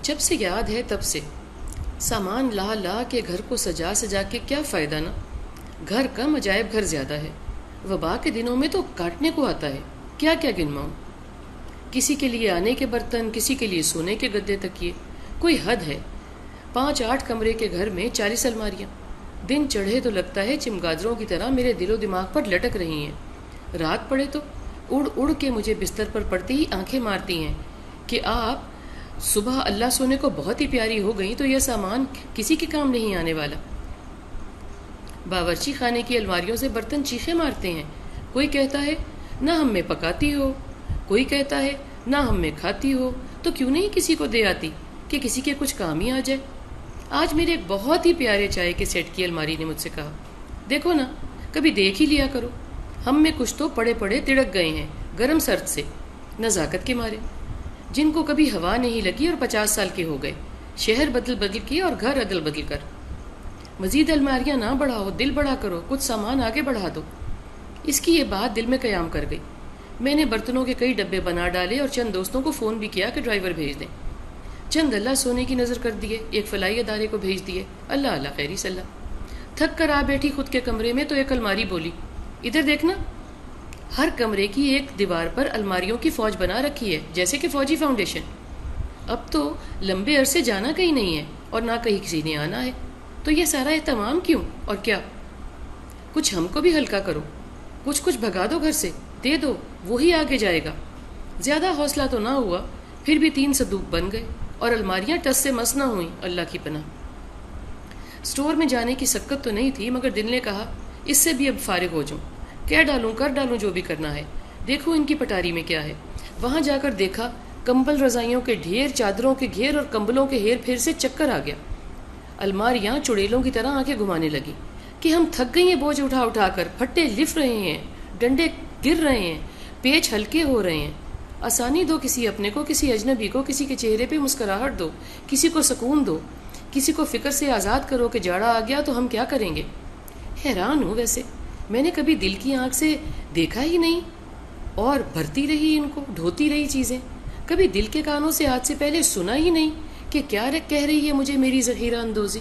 جب سے یاد ہے تب سے سامان لا لا کے گھر کو سجا سجا کے کیا فائدہ نا. گھر کم عجائب گھر زیادہ ہے. وبا کے دنوں میں تو کاٹنے کو آتا ہے. کیا کیا گنواؤں. کسی کے لیے آنے کے برتن، کسی کے لیے سونے کے گدے تکیے. کوئی حد ہے. 5-8 کمرے کے گھر میں 40 الماریاں. دن چڑھے تو لگتا ہے چمگادروں کی طرح میرے دل و دماغ پر لٹک رہی ہیں. رات پڑے تو اڑ اڑ کے مجھے بستر پر پڑتی ہی آنکھیں مارتی ہیں کہ آپ صبح اللہ سونے کو بہت ہی پیاری ہو گئی تو یہ سامان کسی کے کام نہیں آنے والا. باورچی خانے کی الماریوں سے برتن چیخے مارتے ہیں. کوئی کہتا ہے نہ ہم میں پکاتی ہو، کوئی کہتا ہے نہ ہم میں کھاتی ہو، تو کیوں نہیں کسی کو دے آتی کہ کسی کے کچھ کام ہی آ جائے. آج میرے ایک بہت ہی پیارے چائے کے سیٹ کی الماری نے مجھ سے کہا، دیکھو نا کبھی دیکھ ہی لیا کرو. ہم میں کچھ تو پڑے پڑے تڑک گئے ہیں گرم سرد سے، نزاکت کے مارے، جن کو کبھی ہوا نہیں لگی اور 50 سال کے ہو گئے. شہر بدل بدل کے اور گھر عدل بدل کر. مزید الماریاں نہ بڑھاؤ، دل بڑا کرو، کچھ سامان آگے بڑھا دو. اس کی یہ بات دل میں قیام کر گئی. میں نے برتنوں کے کئی ڈبے بنا ڈالے اور چند دوستوں کو فون بھی کیا کہ ڈرائیور بھیج دیں. چند اللہ سونے کی نظر کر دیے، ایک فلاحی ادارے کو بھیج دیے. اللہ اللہ خیری صلاح. تھک کر آ بیٹھی خود کے کمرے میں تو ایک الماری بولی، ادھر دیکھنا. ہر کمرے کی ایک دیوار پر الماریوں کی فوج بنا رکھی ہے، جیسے کہ فوجی فاؤنڈیشن. اب تو لمبے عرصے جانا کہیں نہیں ہے اور نہ کہیں کسی نے آنا ہے، تو یہ سارا اہتمام کیوں اور کیا. کچھ ہم کو بھی ہلکا کرو، کچھ بھگا دو گھر سے، دے دو، وہی آگے جائے گا. زیادہ حوصلہ تو نہ ہوا، پھر بھی 3 صندوق بن گئے اور الماریاں ٹس سے مس نہ ہوئیں. اللہ کی پناہ. اسٹور میں جانے کی سکت تو نہیں تھی، مگر دل نے کہا اس سے بھی اب فارغ ہو جاؤں. کہہ ڈالوں کر ڈالوں جو بھی کرنا ہے. دیکھوں ان کی پٹاری میں کیا ہے. وہاں جا کر دیکھا کمبل رضائیوں کے ڈھیر، چادروں کے گھیر اور کمبلوں کے ہیر پھیر سے چکر آ گیا. الماریاں چڑیلوں کی طرح آنکھیں گھمانے لگی کہ ہم تھک گئی ہیں بوجھ اٹھا اٹھا کر. پھٹے لف رہے ہیں، ڈنڈے گر رہے ہیں، پیچ ہلکے ہو رہے ہیں. آسانی دو کسی اپنے کو، کسی اجنبی کو، کسی کے چہرے پہ مسکراہٹ دو، کسی کو سکون دو، کسی کو فکر سے آزاد کرو کہ جاڑا آ گیا تو ہم کیا کریں گے. حیران ہوں، ویسے میں نے کبھی دل کی آنکھ سے دیکھا ہی نہیں اور بھرتی رہی ان کو، ڈھوتی رہی چیزیں. کبھی دل کے کانوں سے آج سے پہلے سنا ہی نہیں کہ کیا کہہ رہی ہے مجھے میری ذخیرہ اندوزی.